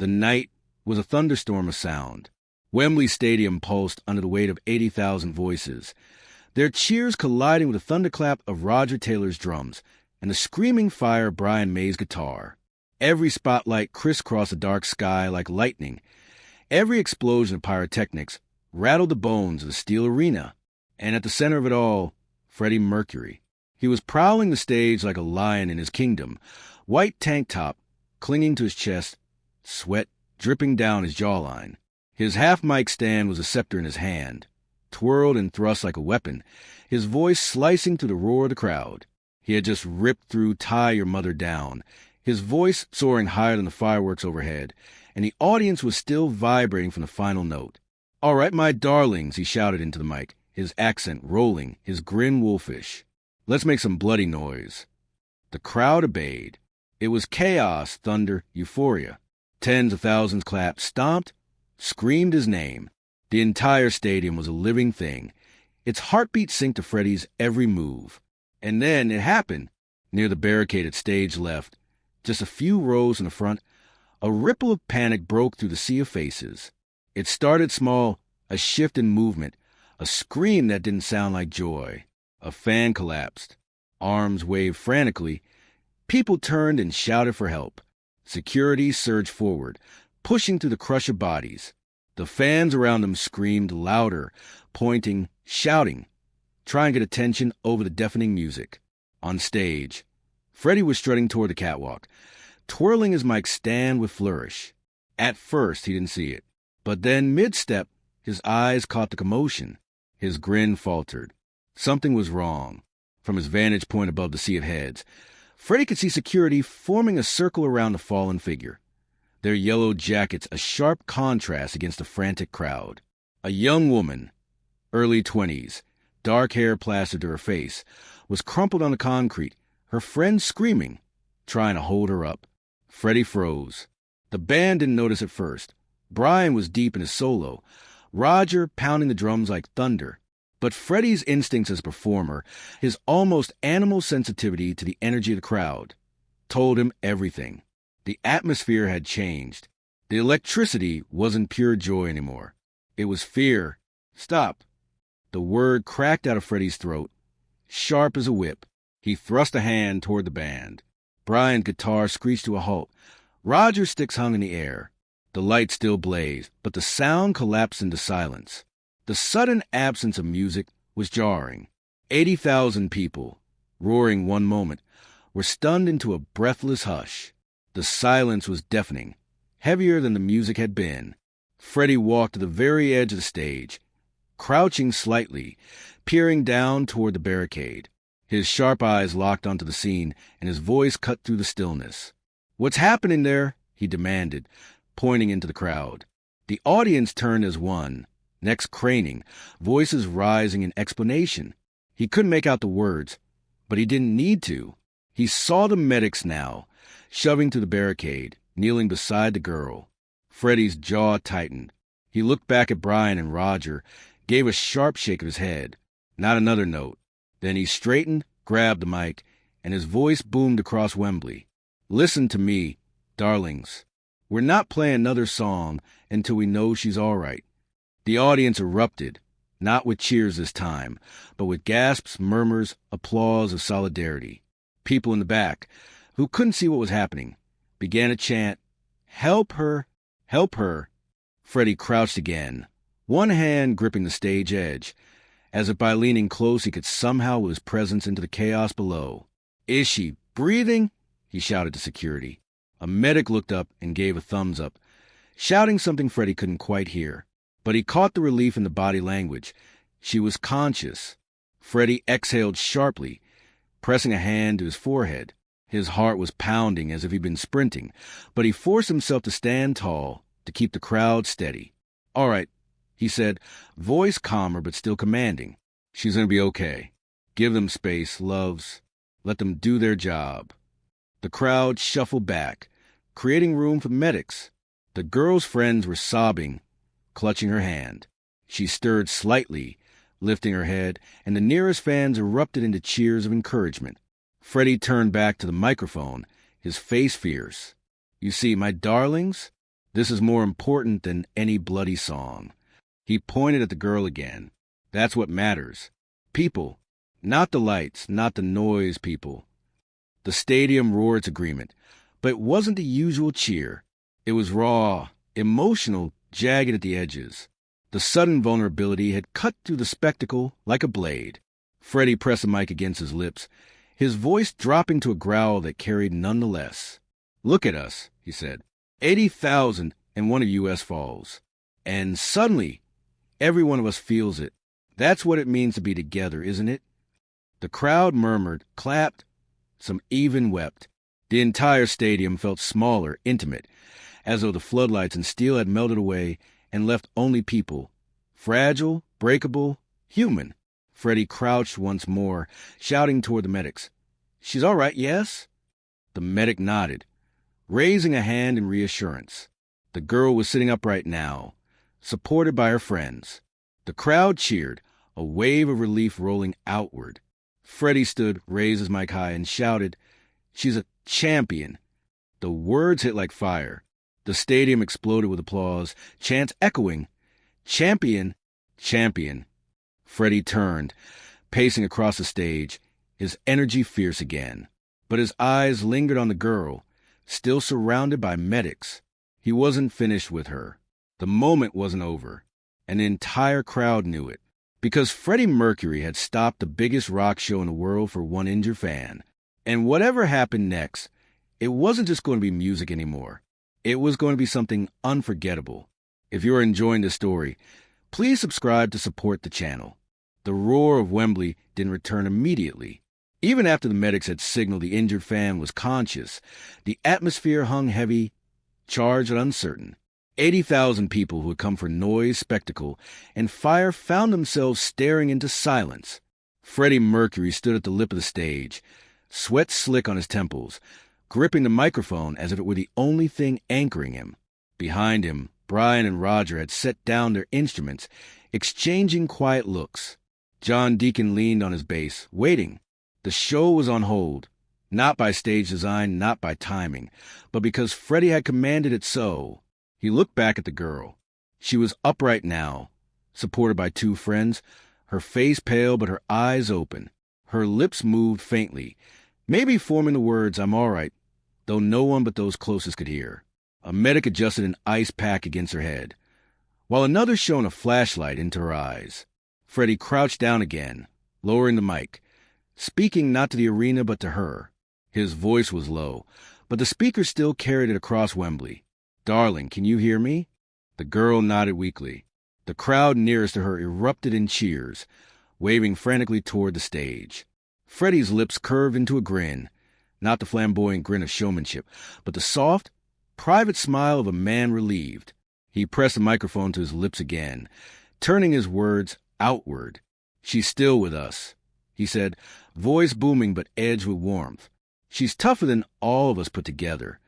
The night was a thunderstorm of sound. Wembley Stadium pulsed under the weight of 80,000 voices, their cheers colliding with the thunderclap of Roger Taylor's drums and the screaming fire of Brian May's guitar. Every spotlight crisscrossed the dark sky like lightning. Every explosion of pyrotechnics rattled the bones of the steel arena. And at the center of it all, Freddie Mercury. He was prowling the stage like a lion in his kingdom, white tank top clinging to his chest, sweat dripping down his jawline. His half-mic stand was a scepter in his hand, twirled and thrust like a weapon, his voice slicing through the roar of the crowd. He had just ripped through Tie Your Mother Down, his voice soaring higher than the fireworks overhead, and the audience was still vibrating from the final note. "All right, my darlings," he shouted into the mic, his accent rolling, his grin wolfish. "Let's make some bloody noise." The crowd obeyed. It was chaos, thunder, euphoria. Tens of thousands clapped, stomped, screamed his name. The entire stadium was a living thing. Its heartbeat synced to Freddie's every move. And then it happened. Near the barricaded stage left, just a few rows in the front, a ripple of panic broke through the sea of faces. It started small, a shift in movement, a scream that didn't sound like joy. A fan collapsed. Arms waved frantically. People turned and shouted for help. Security surged forward, pushing through the crush of bodies. The fans around them screamed louder, pointing, shouting, trying to get attention over the deafening music. On stage, Freddie was strutting toward the catwalk, twirling his mic stand with flourish. At first, he didn't see it. But then, mid-step, his eyes caught the commotion. His grin faltered. Something was wrong. From his vantage point above the sea of heads, Freddie could see security forming a circle around the fallen figure, their yellow jackets a sharp contrast against the frantic crowd. A young woman, early 20s, dark hair plastered to her face, was crumpled on the concrete, her friends screaming, trying to hold her up. Freddie froze. The band didn't notice at first. Brian was deep in his solo, Roger pounding the drums like thunder. But Freddie's instincts as a performer, his almost animal sensitivity to the energy of the crowd, told him everything. The atmosphere had changed. The electricity wasn't pure joy anymore. It was fear. Stop. The word cracked out of Freddie's throat, sharp as a whip. He thrust a hand toward the band. Brian's guitar screeched to a halt. Roger's sticks hung in the air. The light still blazed, but the sound collapsed into silence. The sudden absence of music was jarring. 80,000 people, roaring one moment, were stunned into a breathless hush. The silence was deafening, heavier than the music had been. Freddie walked to the very edge of the stage, crouching slightly, peering down toward the barricade. His sharp eyes locked onto the scene, and his voice cut through the stillness. "What's happening there?" he demanded, pointing into the crowd. The audience turned as one, necks craning, voices rising in explanation. He couldn't make out the words, but he didn't need to. He saw the medics now, shoving through the barricade, kneeling beside the girl. Freddie's jaw tightened. He looked back at Brian and Roger, gave a sharp shake of his head. Not another note. Then he straightened, grabbed the mic, and his voice boomed across Wembley. "Listen to me, darlings. We're not playing another song until we know she's all right." The audience erupted, not with cheers this time, but with gasps, murmurs, applause of solidarity. People in the back, who couldn't see what was happening, began to chant, "Help her! Help her!" Freddie crouched again, one hand gripping the stage edge, as if by leaning close he could somehow will his presence into the chaos below. "Is she breathing?" he shouted to security. A medic looked up and gave a thumbs up, shouting something Freddie couldn't quite hear. But he caught the relief in the body language. She was conscious. Freddie exhaled sharply, pressing a hand to his forehead. His heart was pounding as if he'd been sprinting, but he forced himself to stand tall, to keep the crowd steady. "All right," he said, voice calmer but still commanding. "She's going to be okay. Give them space, loves. Let them do their job." The crowd shuffled back, creating room for medics. The girl's friends were sobbing, clutching her hand. She stirred slightly, lifting her head, and the nearest fans erupted into cheers of encouragement. Freddie turned back to the microphone, his face fierce. "You see, my darlings, This is more important than any bloody song. He pointed at the girl again. That's what matters. People. Not the lights, not the noise, people. The stadium roared its agreement, but it wasn't the usual cheer. It was raw, emotional, jagged at the edges. The sudden vulnerability had cut through the spectacle like a blade. Freddie pressed the mic against his lips, his voice dropping to a growl that carried none the less. "Look at us," he said. 80,000 in one of U.S. Falls. And suddenly, every one of us feels it. That's what it means to be together, isn't it? The crowd murmured, clapped, some even wept. The entire stadium felt smaller, intimate, as though the floodlights and steel had melted away and left only people. Fragile, breakable, human. Freddie crouched once more, shouting toward the medics. "She's all right, yes?" The medic nodded, raising a hand in reassurance. The girl was sitting upright now, supported by her friends. The crowd cheered, a wave of relief rolling outward. Freddie stood, raised his mic high, and shouted, "She's a champion." The words hit like fire. The stadium exploded with applause, chants echoing, "Champion, champion." Freddie turned, pacing across the stage, his energy fierce again. But his eyes lingered on the girl, still surrounded by medics. He wasn't finished with her. The moment wasn't over, and the entire crowd knew it. Because Freddie Mercury had stopped the biggest rock show in the world for one injured fan. And whatever happened next, it wasn't just going to be music anymore. It was going to be something unforgettable. If you're enjoying this story, please subscribe to support the channel. The roar of Wembley didn't return immediately. Even after the medics had signaled the injured fan was conscious, the atmosphere hung heavy, charged and uncertain. 80,000 people who had come for noise, spectacle, and fire found themselves staring into silence. Freddie Mercury stood at the lip of the stage, sweat slick on his temples, gripping the microphone as if it were the only thing anchoring him. Behind him, Brian and Roger had set down their instruments, exchanging quiet looks. John Deacon leaned on his bass, waiting. The show was on hold, not by stage design, not by timing, but because Freddie had commanded it so. He looked back at the girl. She was upright now, supported by two friends, her face pale but her eyes open. Her lips moved faintly, maybe forming the words, "I'm all right," though no one but those closest could hear. A medic adjusted an ice pack against her head, while another shone a flashlight into her eyes. Freddie crouched down again, lowering the mic, speaking not to the arena but to her. His voice was low, but the speaker still carried it across Wembley. "Darling, can you hear me?" The girl nodded weakly. The crowd nearest to her erupted in cheers, waving frantically toward the stage. Freddie's lips curved into a grin, not the flamboyant grin of showmanship, but the soft, private smile of a man relieved. He pressed the microphone to his lips again, turning his words outward. "She's still with us," he said, voice booming but edged with warmth. "She's tougher than all of us put together."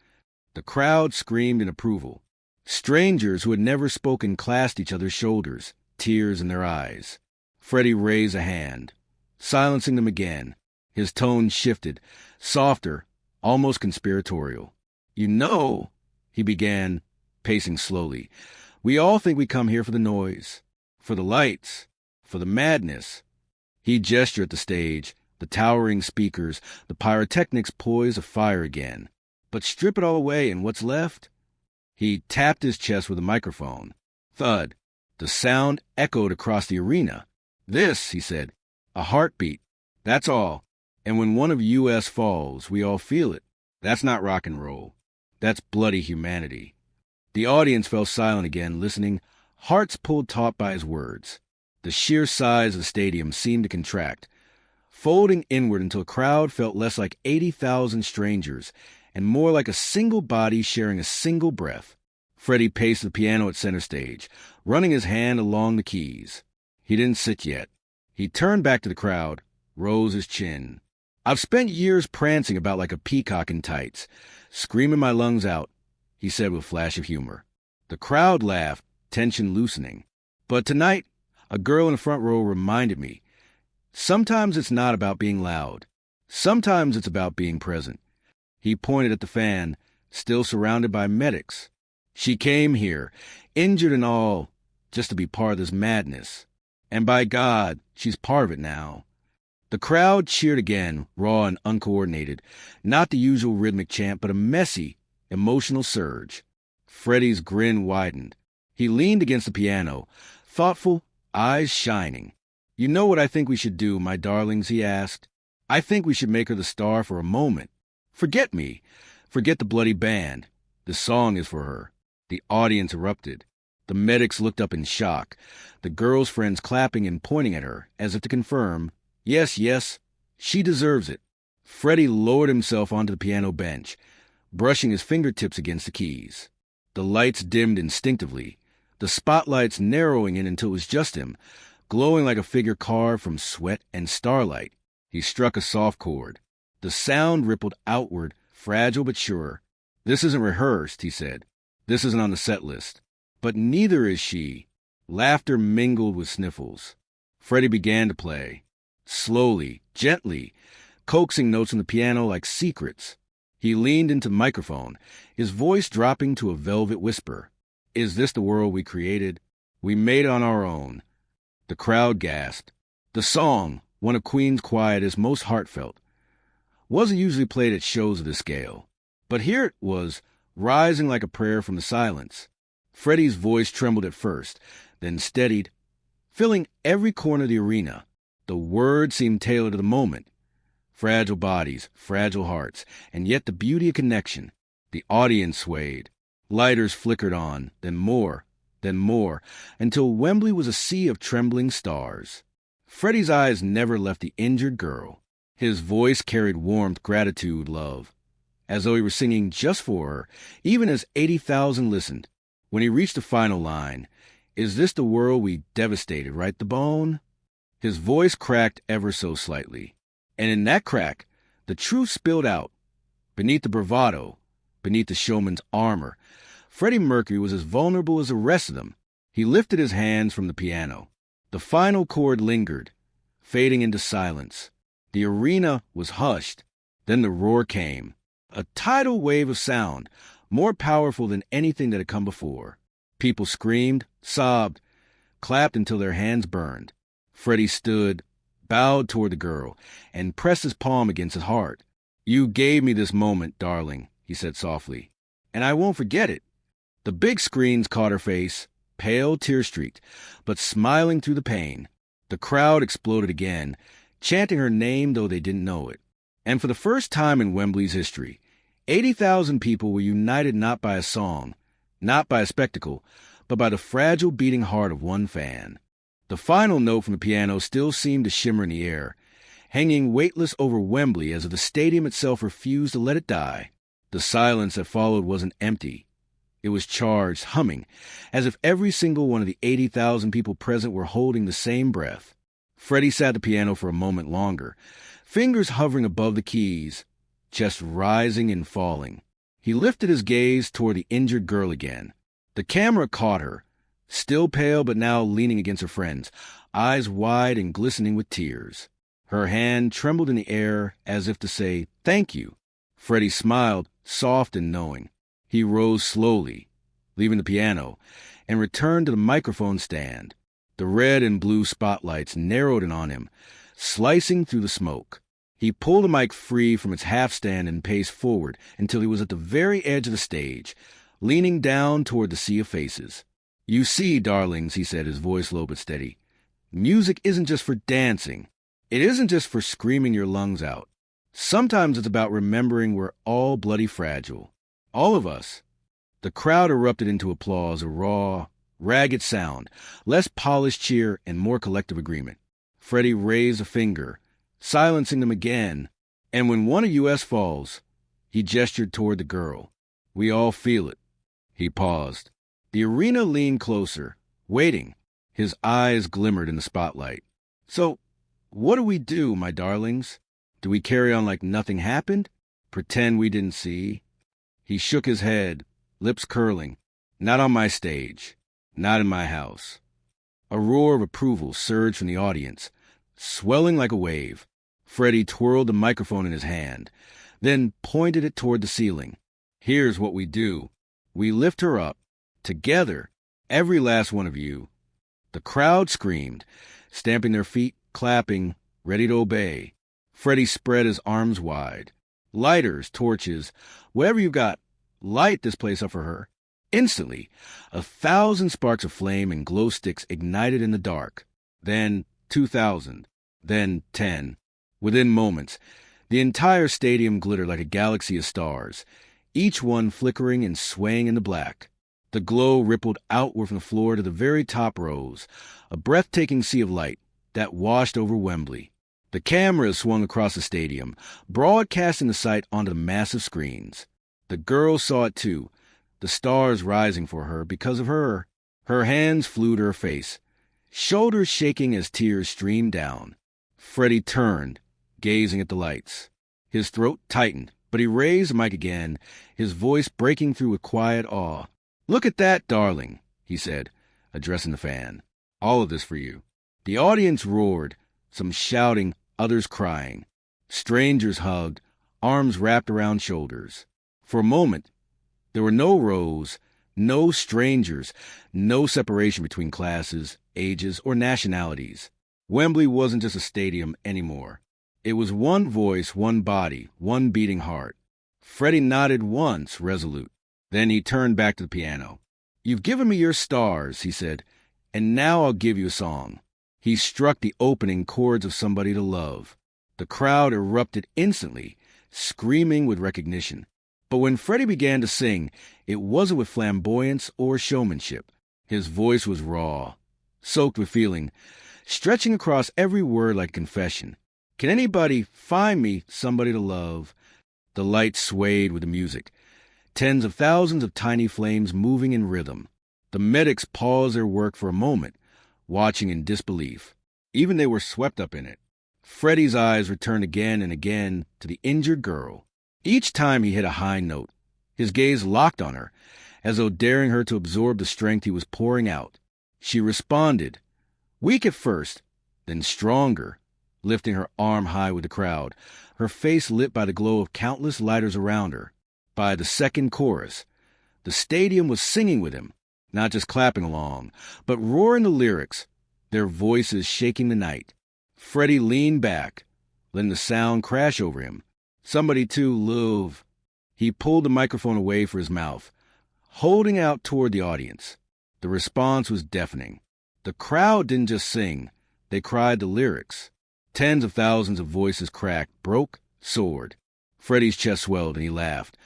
The crowd screamed in approval. Strangers who had never spoken clasped each other's shoulders, tears in their eyes. Freddie raised a hand, silencing them again. His tone shifted, softer, almost conspiratorial. "You know," he began, pacing slowly, "we all think we come here for the noise, for the lights, for the madness." He gestured at the stage, the towering speakers, the pyrotechnics poised afire again. "But strip it all away, and what's left?" He tapped his chest with a microphone. Thud. The sound echoed across the arena. "This," he said, "a heartbeat. That's all. And when one of U.S. falls, we all feel it. That's not rock and roll. That's bloody humanity." The audience fell silent again, listening, hearts pulled taut by his words. The sheer size of the stadium seemed to contract, folding inward until a crowd felt less like 80,000 strangers and more like a single body sharing a single breath. Freddie paced the piano at center stage, running his hand along the keys. He didn't sit yet. He turned back to the crowd, rose his chin. "I've spent years prancing about like a peacock in tights, screaming my lungs out," he said with a flash of humor. The crowd laughed, tension loosening. "But tonight, a girl in the front row reminded me, sometimes it's not about being loud. Sometimes it's about being present." He pointed at the fan, still surrounded by medics. She came here, injured and all, just to be part of this madness. And by God, she's part of it now. The crowd cheered again, raw and uncoordinated. Not the usual rhythmic chant, but a messy, emotional surge. Freddie's grin widened. He leaned against the piano, thoughtful, eyes shining. "You know what I think we should do, my darlings?" he asked. "I think we should make her the star for a moment. Forget me. Forget the bloody band. The song is for her." The audience erupted. The medics looked up in shock, the girl's friends clapping and pointing at her, as if to confirm, yes, yes, she deserves it. Freddie lowered himself onto the piano bench, brushing his fingertips against the keys. The lights dimmed instinctively, the spotlights narrowing in until it was just him, glowing like a figure carved from sweat and starlight. He struck a soft chord. The sound rippled outward, fragile but sure. "This isn't rehearsed," he said. "This isn't on the set list." But neither is she. Laughter mingled with sniffles. Freddie began to play. Slowly, gently, coaxing notes on the piano like secrets. He leaned into the microphone, his voice dropping to a velvet whisper. "Is this the world we created? We made it on our own." The crowd gasped. The song, one of Queen's quietest, most heartfelt, wasn't usually played at shows of this scale. But here it was, rising like a prayer from the silence. Freddie's voice trembled at first, then steadied, filling every corner of the arena. The words seemed tailored to the moment. Fragile bodies, fragile hearts, and yet the beauty of connection. The audience swayed. Lighters flickered on, then more, until Wembley was a sea of trembling stars. Freddie's eyes never left the injured girl. His voice carried warmth, gratitude, love, as though he were singing just for her, even as 80,000 listened. When he reached the final line, "Is this the world we devastated, right the bone?" His voice cracked ever so slightly. And in that crack, the truth spilled out. Beneath the bravado, beneath the showman's armor, Freddie Mercury was as vulnerable as the rest of them. He lifted his hands from the piano. The final chord lingered, fading into silence. The arena was hushed. Then the roar came. A tidal wave of sound, more powerful than anything that had come before. People screamed, sobbed, clapped until their hands burned. Freddie stood, bowed toward the girl, and pressed his palm against his heart. "You gave me this moment, darling," he said softly, "and I won't forget it." The big screens caught her face, pale, tear-streaked, but smiling through the pain. The crowd exploded again, chanting her name though they didn't know it. And for the first time in Wembley's history, 80,000 people were united not by a song, not by a spectacle, but by the fragile beating heart of one fan. The final note from the piano still seemed to shimmer in the air, hanging weightless over Wembley as if the stadium itself refused to let it die. The silence that followed wasn't empty. It was charged, humming, as if every single one of the 80,000 people present were holding the same breath. Freddie sat at the piano for a moment longer, fingers hovering above the keys, chest rising and falling. He lifted his gaze toward the injured girl again. The camera caught her, still pale but now leaning against her friends, eyes wide and glistening with tears. Her hand trembled in the air as if to say, "Thank you." Freddie smiled, soft and knowing. He rose slowly, leaving the piano, and returned to the microphone stand. The red and blue spotlights narrowed in on him, slicing through the smoke. He pulled the mic free from its half-stand and paced forward until he was at the very edge of the stage, leaning down toward the sea of faces. "You see, darlings," he said, his voice low but steady, "music isn't just for dancing. It isn't just for screaming your lungs out. Sometimes it's about remembering we're all bloody fragile. All of us." The crowd erupted into applause, a raw, ragged sound, less polished cheer and more collective agreement. Freddie raised a finger, silencing them again, and when one of U.S. falls, he gestured toward the girl. "We all feel it." He paused. The arena leaned closer, waiting. His eyes glimmered in the spotlight. "So, what do we do, my darlings? Do we carry on like nothing happened? Pretend we didn't see?" He shook his head, lips curling. "Not on my stage. Not in my house." A roar of approval surged from the audience, swelling like a wave. Freddie twirled the microphone in his hand, then pointed it toward the ceiling. "Here's what we do. We lift her up, Together, every last one of you. The crowd screamed, stamping their feet, clapping, ready to obey. Freddie spread his arms wide. Lighters, torches, whatever you've got, light this place up for her. Instantly, 1,000 sparks of flame and glow sticks ignited in the dark. Then 2,000. Then 10. Within moments, the entire stadium glittered like a galaxy of stars, each one flickering and swaying in the black. The glow rippled outward from the floor to the very top rows, a breathtaking sea of light that washed over Wembley. The cameras swung across the stadium, broadcasting the sight onto the massive screens. The girls saw it too, the stars rising for her because of her. Her hands flew to her face, shoulders shaking as tears streamed down. Freddie turned, gazing at the lights. His throat tightened, but he raised the mic again, his voice breaking through with quiet awe. "Look at that, darling," he said, addressing the fan. "All of this for you." The audience roared, some shouting, others crying. Strangers hugged, arms wrapped around shoulders. For a moment, there were no rows, no strangers, no separation between classes, ages, or nationalities. Wembley wasn't just a stadium anymore. It was one voice, one body, one beating heart. Freddie nodded once, resolute. Then he turned back to the piano. "You've given me your stars," he said, "and now I'll give you a song." He struck the opening chords of Somebody to Love. The crowd erupted instantly, screaming with recognition. But when Freddie began to sing, it wasn't with flamboyance or showmanship. His voice was raw, soaked with feeling, stretching across every word like confession. "Can anybody find me somebody to love?" The lights swayed with the music, tens of thousands of tiny flames moving in rhythm. The medics paused their work for a moment, watching in disbelief. Even they were swept up in it. Freddie's eyes returned again and again to the injured girl. Each time he hit a high note, his gaze locked on her, as though daring her to absorb the strength he was pouring out. She responded, weak at first, then stronger, lifting her arm high with the crowd, her face lit by the glow of countless lighters around her. By the second chorus, the stadium was singing with him, not just clapping along, but roaring the lyrics, their voices shaking the night. Freddie leaned back, letting the sound crash over him. "Somebody to love." He pulled the microphone away from his mouth, holding out toward the audience. The response was deafening. The crowd didn't just sing, they cried the lyrics. Tens of thousands of voices cracked, broke, soared. Freddie's chest swelled and he laughed.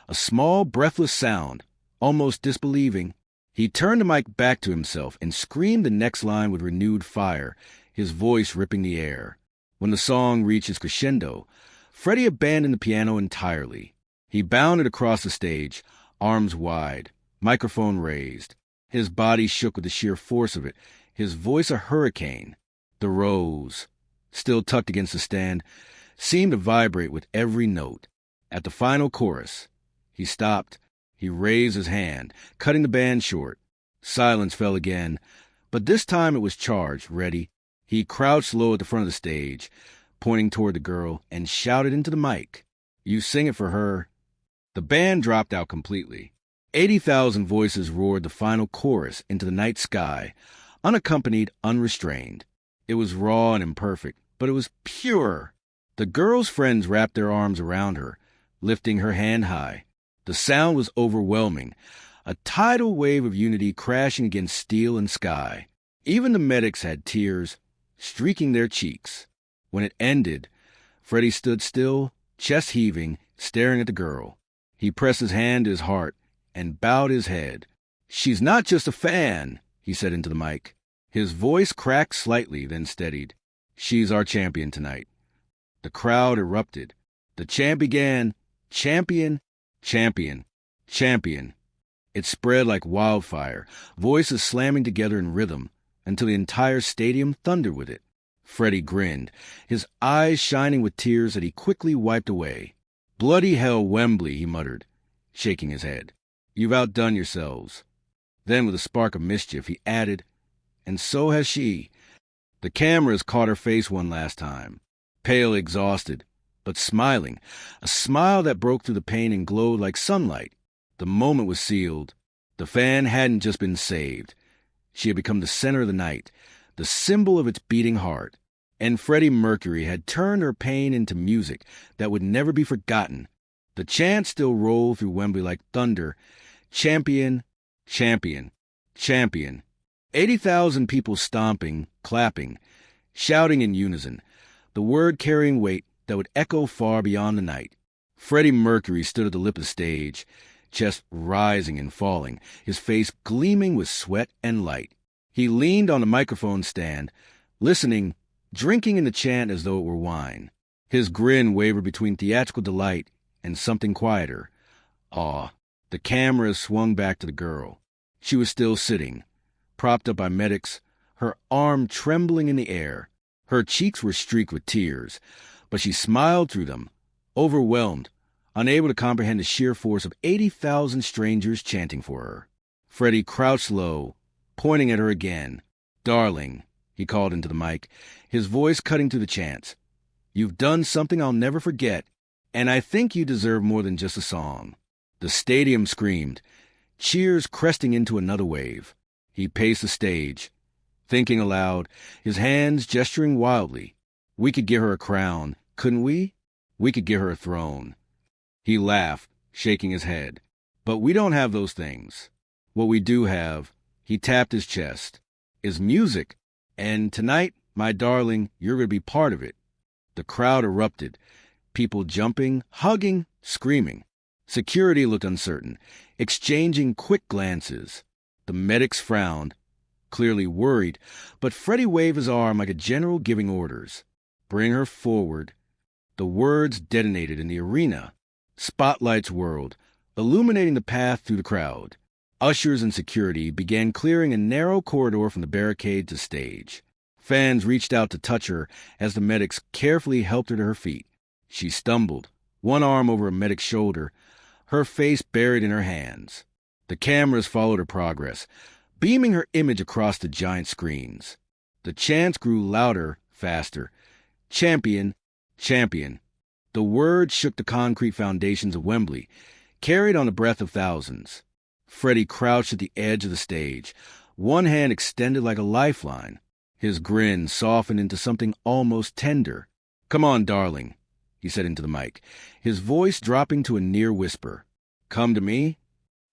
A small, breathless sound, almost disbelieving. He turned the mic back to himself and screamed the next line with renewed fire, his voice ripping the air. When the song reached its crescendo, Freddie abandoned the piano entirely. He bounded across the stage, arms wide, microphone raised. His body shook with the sheer force of it, his voice a hurricane. The rows, still tucked against the stand, seemed to vibrate with every note. At the final chorus, he stopped. He raised his hand, cutting the band short. Silence fell again, but this time it was charged, ready. He crouched low at the front of the stage, pointing toward the girl, and shouted into the mic, "You sing it for her." The band dropped out completely. 80,000 voices roared the final chorus into the night sky, unaccompanied, unrestrained. It was raw and imperfect, but it was pure. The girl's friends wrapped their arms around her, lifting her hand high. The sound was overwhelming, a tidal wave of unity crashing against steel and sky. Even the medics had tears streaking their cheeks. When it ended, Freddie stood still, chest heaving, staring at the girl. He pressed his hand to his heart and bowed his head. "She's not just a fan," he said into the mic. His voice cracked slightly, then steadied. "She's our champion tonight." The crowd erupted. The chant began, "Champion, champion, champion." It spread like wildfire, voices slamming together in rhythm, until the entire stadium thundered with it. Freddie grinned, his eyes shining with tears that he quickly wiped away. "Bloody hell, Wembley," he muttered, shaking his head. "You've outdone yourselves." Then, with a spark of mischief, he added, "And so has she." The cameras caught her face one last time, pale, exhausted, but smiling, a smile that broke through the pain and glowed like sunlight. The moment was sealed. The fan hadn't just been saved. She had become the center of the night, the symbol of its beating heart. And Freddie Mercury had turned her pain into music that would never be forgotten. The chant still rolled through Wembley like thunder. Champion, champion, champion. 80,000 people stomping, clapping, shouting in unison, the word carrying weight that would echo far beyond the night. Freddie Mercury stood at the lip of the stage, chest rising and falling, his face gleaming with sweat and light. He leaned on the microphone stand, listening, drinking in the chant as though it were wine. His grin wavered between theatrical delight and something quieter, awe. The camera swung back to the girl. She was still sitting, propped up by medics, her arm trembling in the air. Her cheeks were streaked with tears, but she smiled through them, overwhelmed, unable to comprehend the sheer force of 80,000 strangers chanting for her. Freddie crouched low, pointing at her again. "Darling," he called into the mic, his voice cutting through the chants. "You've done something I'll never forget, and I think you deserve more than just a song." The stadium screamed, cheers cresting into another wave. He paced the stage, thinking aloud, his hands gesturing wildly. "We could give her a crown, couldn't we? We could give her a throne." He laughed, shaking his head. "But we don't have those things. What we do have," he tapped his chest, "is music. And tonight, my darling, you're going to be part of it." The crowd erupted, people jumping, hugging, screaming. Security looked uncertain, exchanging quick glances. The medics frowned, clearly worried, but Freddie waved his arm like a general giving orders. "Bring her forward." The words detonated in the arena. Spotlights whirled, illuminating the path through the crowd. Ushers and security began clearing a narrow corridor from the barricade to stage. Fans reached out to touch her as the medics carefully helped her to her feet. She stumbled, one arm over a medic's shoulder, her face buried in her hands. The cameras followed her progress, beaming her image across the giant screens. The chants grew louder, faster. "Champion, champion." The word shook the concrete foundations of Wembley, carried on the breath of thousands. Freddie crouched at the edge of the stage, one hand extended like a lifeline. His grin softened into something almost tender. "Come on, darling," he said into the mic, his voice dropping to a near whisper. "Come to me."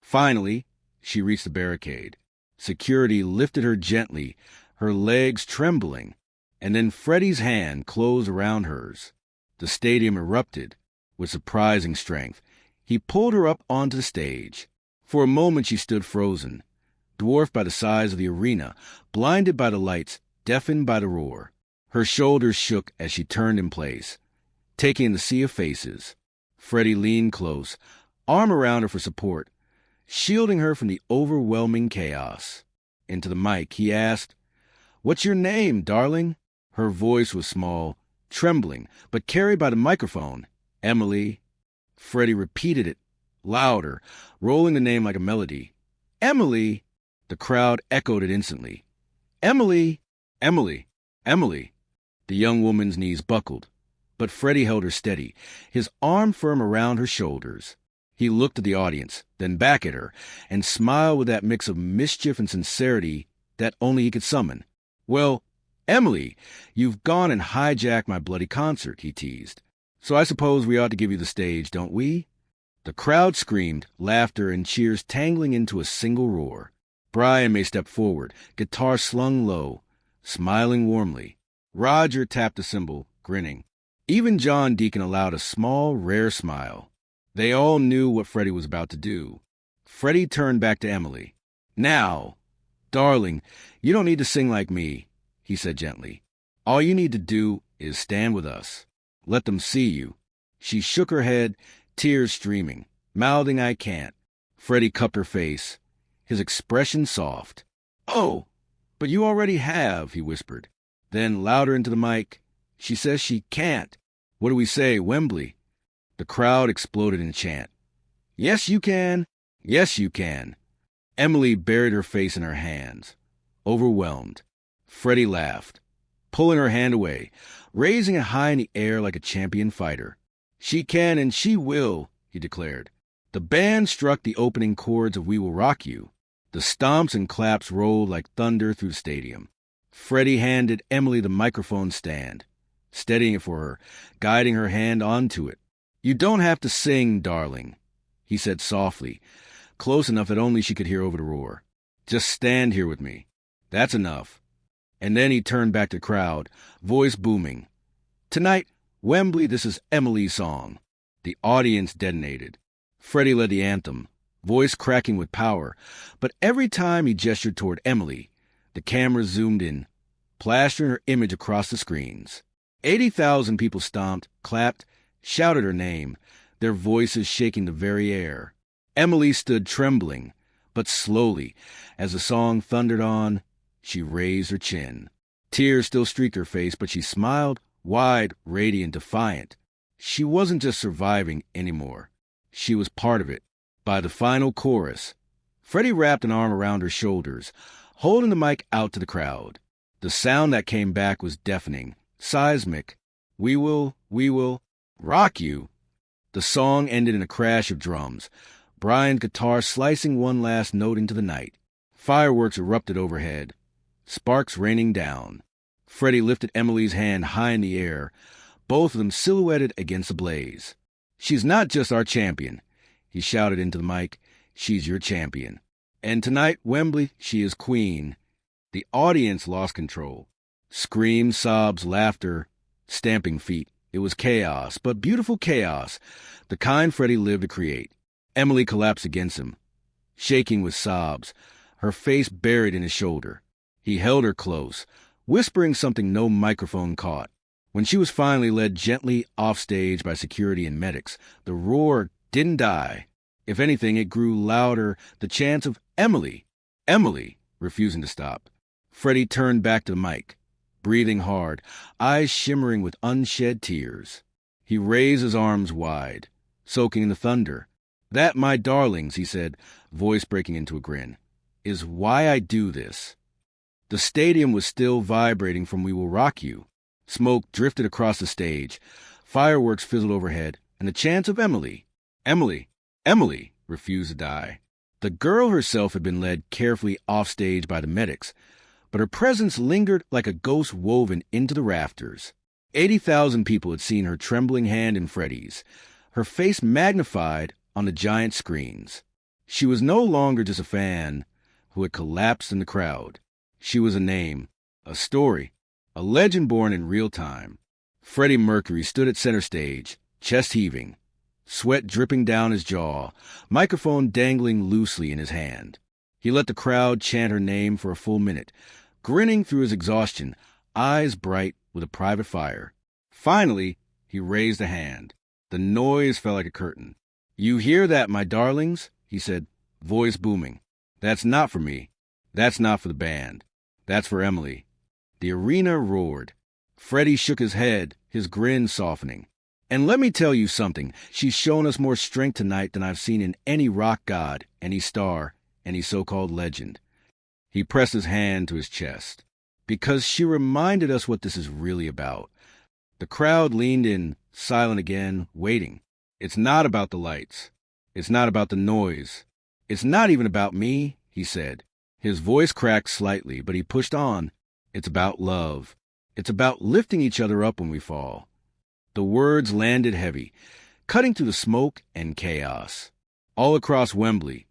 Finally, she reached the barricade. Security lifted her gently, her legs trembling, and then Freddie's hand closed around hers. The stadium erupted with surprising strength. He pulled her up onto the stage. For a moment she stood frozen, dwarfed by the size of the arena, blinded by the lights, deafened by the roar. Her shoulders shook as she turned in place, taking in the sea of faces. Freddie leaned close, arm around her for support, shielding her from the overwhelming chaos. Into the mic, he asked, "What's your name, darling?" Her voice was small, trembling, but carried by the microphone. "Emily." Freddie repeated it, louder, rolling the name like a melody. "Emily!" The crowd echoed it instantly. "Emily! Emily! Emily!" The young woman's knees buckled, but Freddie held her steady, his arm firm around her shoulders. He looked at the audience, then back at her, and smiled with that mix of mischief and sincerity that only he could summon. "Well, Emily, you've gone and hijacked my bloody concert," he teased. "So I suppose we ought to give you the stage, don't we?" The crowd screamed, laughter and cheers tangling into a single roar. Brian May stepped forward, guitar slung low, smiling warmly. Roger tapped the cymbal, grinning. Even John Deacon allowed a small, rare smile. They all knew what Freddie was about to do. Freddie turned back to Emily. "Now, darling, you don't need to sing like me," he said gently. "All you need to do is stand with us. Let them see you." She shook her head, tears streaming, mouthing, "I can't." Freddie cupped her face, his expression soft. "Oh, but you already have," he whispered. Then, louder into the mic, "She says she can't. What do we say, Wembley?" The crowd exploded in chant. "Yes, you can. Yes, you can." Emily buried her face in her hands, overwhelmed. Freddie laughed, pulling her hand away, raising it high in the air like a champion fighter. "She can and she will," he declared. The band struck the opening chords of We Will Rock You. The stomps and claps rolled like thunder through the stadium. Freddie handed Emily the microphone stand, steadying it for her, guiding her hand onto it. "You don't have to sing, darling," he said softly, close enough that only she could hear over the roar. "Just stand here with me. That's enough." And then he turned back to the crowd, voice booming. "Tonight, Wembley, this is Emily's song." The audience detonated. Freddie led the anthem, voice cracking with power, but every time he gestured toward Emily, the camera zoomed in, plastering her image across the screens. 80,000 people stomped, clapped, shouted her name, their voices shaking the very air. Emily stood trembling, but slowly, as the song thundered on, she raised her chin. Tears still streaked her face, but she smiled, wide, radiant, defiant. She wasn't just surviving anymore. She was part of it. By the final chorus, Freddie wrapped an arm around her shoulders, holding the mic out to the crowd. The sound that came back was deafening, seismic. We will rock you." The song ended in a crash of drums, Brian's guitar slicing one last note into the night. Fireworks erupted overhead, sparks raining down. Freddie lifted Emily's hand high in the air, both of them silhouetted against the blaze. "She's not just our champion," he shouted into the mic. "She's your champion. And tonight, Wembley, she is queen." The audience lost control. Screams, sobs, laughter, stamping feet. It was chaos, but beautiful chaos, the kind Freddie lived to create. Emily collapsed against him, shaking with sobs, her face buried in his shoulder. He held her close, whispering something no microphone caught. When she was finally led gently off stage by security and medics, the roar didn't die. If anything, it grew louder, the chants of "Emily! Emily!" refusing to stop. Freddie turned back to the mic, breathing hard, eyes shimmering with unshed tears. He raised his arms wide, soaking in the thunder. "That, my darlings," he said, voice breaking into a grin, "is why I do this." The stadium was still vibrating from We Will Rock You. Smoke drifted across the stage, fireworks fizzled overhead, and the chants of "Emily! Emily! Emily!" refused to die. The girl herself had been led carefully off stage by the medics, but her presence lingered like a ghost woven into the rafters. 80,000 people had seen her trembling hand in Freddie's, her face magnified on the giant screens. She was no longer just a fan who had collapsed in the crowd. She was a name, a story, a legend born in real time. Freddie Mercury stood at center stage, chest heaving, sweat dripping down his jaw, microphone dangling loosely in his hand. He let the crowd chant her name for a full minute, grinning through his exhaustion, eyes bright with a private fire. Finally, he raised a hand. The noise fell like a curtain. "You hear that, my darlings?" he said, voice booming. "That's not for me. That's not for the band. That's for Emily." The arena roared. Freddie shook his head, his grin softening. "And let me tell you something. She's shown us more strength tonight than I've seen in any rock god, any star, any so-called legend." He pressed his hand to his chest. "Because she reminded us what this is really about." The crowd leaned in, silent again, waiting. "It's not about the lights. It's not about the noise. It's not even about me," he said. His voice cracked slightly, but he pushed on. "It's about love. It's about lifting each other up when we fall." The words landed heavy, cutting through the smoke and chaos. All across Wembley,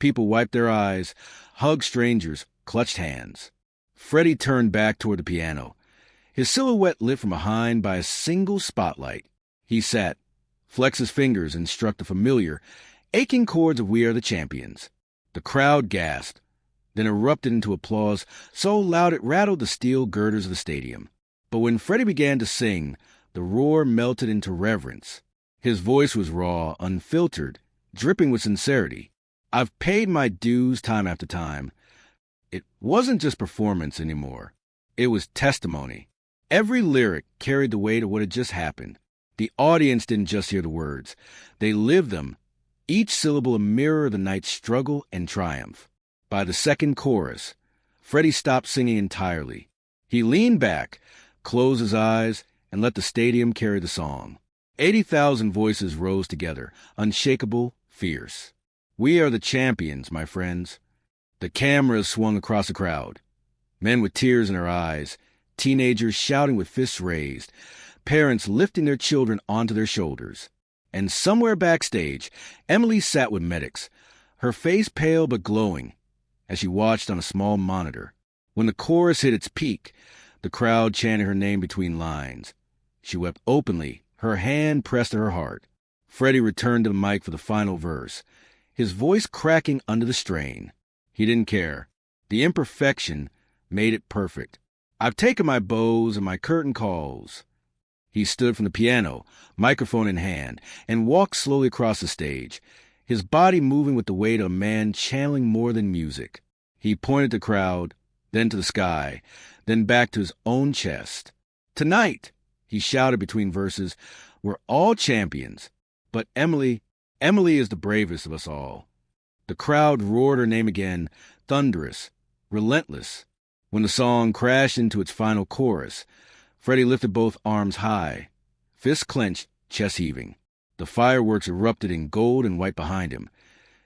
people wiped their eyes, hugged strangers, clutched hands. Freddie turned back toward the piano, his silhouette lit from behind by a single spotlight. He sat, flexed his fingers, and struck the familiar, aching chords of We Are the Champions. The crowd gasped, then erupted into applause so loud it rattled the steel girders of the stadium. But when Freddie began to sing, the roar melted into reverence. His voice was raw, unfiltered, dripping with sincerity. "I've paid my dues time after time." It wasn't just performance anymore. It was testimony. Every lyric carried the weight of what had just happened. The audience didn't just hear the words. They lived them, each syllable a mirror of the night's struggle and triumph. By the second chorus, Freddie stopped singing entirely. He leaned back, closed his eyes, and let the stadium carry the song. 80,000 voices rose together, unshakable, fierce. "We are the champions, my friends." The cameras swung across the crowd. Men with tears in their eyes, teenagers shouting with fists raised, parents lifting their children onto their shoulders. And somewhere backstage, Emily sat with medics, her face pale but glowing, as she watched on a small monitor. When the chorus hit its peak, the crowd chanted her name between lines. She wept openly, her hand pressed to her heart. Freddie returned to the mic for the final verse, his voice cracking under the strain. He didn't care. The imperfection made it perfect. "I've taken my bows and my curtain calls." He stood from the piano, microphone in hand, and walked slowly across the stage, his body moving with the weight of a man channeling more than music. He pointed to the crowd, then to the sky, then back to his own chest. "Tonight," he shouted between verses, "we're all champions. But Emily is the bravest of us all." The crowd roared her name again, thunderous, relentless. When the song crashed into its final chorus, Freddie lifted both arms high, fists clenched, chest heaving. The fireworks erupted in gold and white behind him,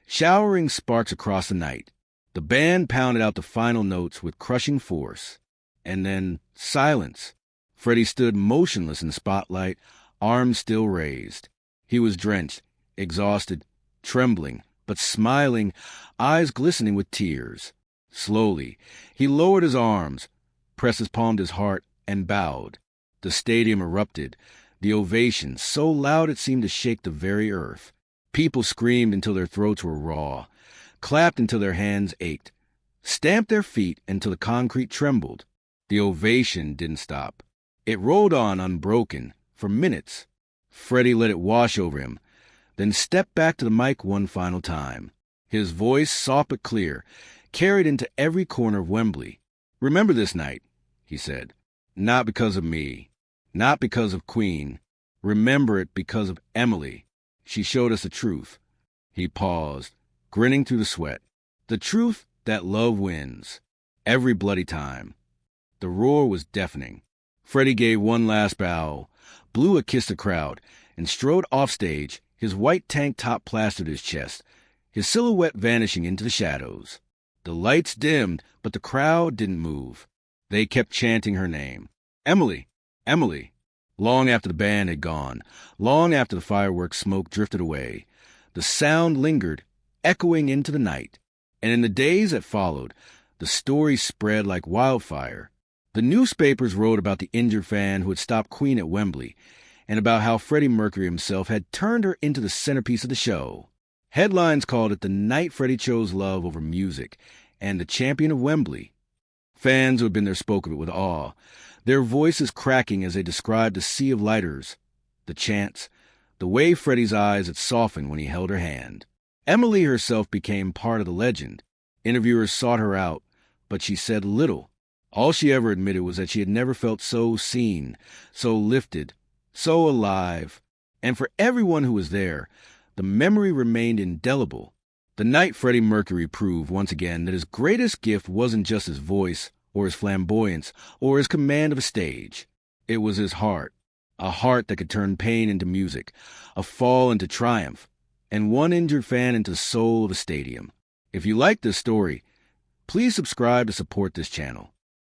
showering sparks across the night. The band pounded out the final notes with crushing force. And then silence. Freddie stood motionless in the spotlight, arms still raised. He was drenched, exhausted, trembling, but smiling, eyes glistening with tears. Slowly, he lowered his arms, pressed his palm to his heart, and bowed. The stadium erupted, the ovation so loud it seemed to shake the very earth. People screamed until their throats were raw, clapped until their hands ached, stamped their feet until the concrete trembled. The ovation didn't stop. It rolled on unbroken, for minutes. Freddie let it wash over him, then stepped back to the mic one final time. His voice, soft but clear, carried into every corner of Wembley. "Remember this night," he said. "Not because of me, not because of Queen. Remember it because of Emily. She showed us the truth." He paused, grinning through the sweat. "The truth that love wins, every bloody time." The roar was deafening. Freddie gave one last bow, blew a kiss to the crowd, and strode offstage, his white tank top plastered to his chest, his silhouette vanishing into the shadows. The lights dimmed, but the crowd didn't move. They kept chanting her name. "Emily! Emily!" Long after the band had gone, long after the fireworks smoke drifted away, the sound lingered, echoing into the night. And in the days that followed, the story spread like wildfire. The newspapers wrote about the injured fan who had stopped Queen at Wembley, and about how Freddie Mercury himself had turned her into the centerpiece of the show. Headlines called it the night Freddie chose love over music, and the champion of Wembley. Fans who had been there spoke of it with awe, their voices cracking as they described the sea of lighters, the chants, the way Freddie's eyes had softened when he held her hand. Emily herself became part of the legend. Interviewers sought her out, but she said little. All she ever admitted was that she had never felt so seen, so lifted, so alive. And for everyone who was there, the memory remained indelible. The night Freddie Mercury proved once again that his greatest gift wasn't just his voice, or his flamboyance, or his command of a stage. It was his heart, a heart that could turn pain into music, a fall into triumph, and one injured fan into the soul of a stadium. If you like this story, please subscribe to support this channel.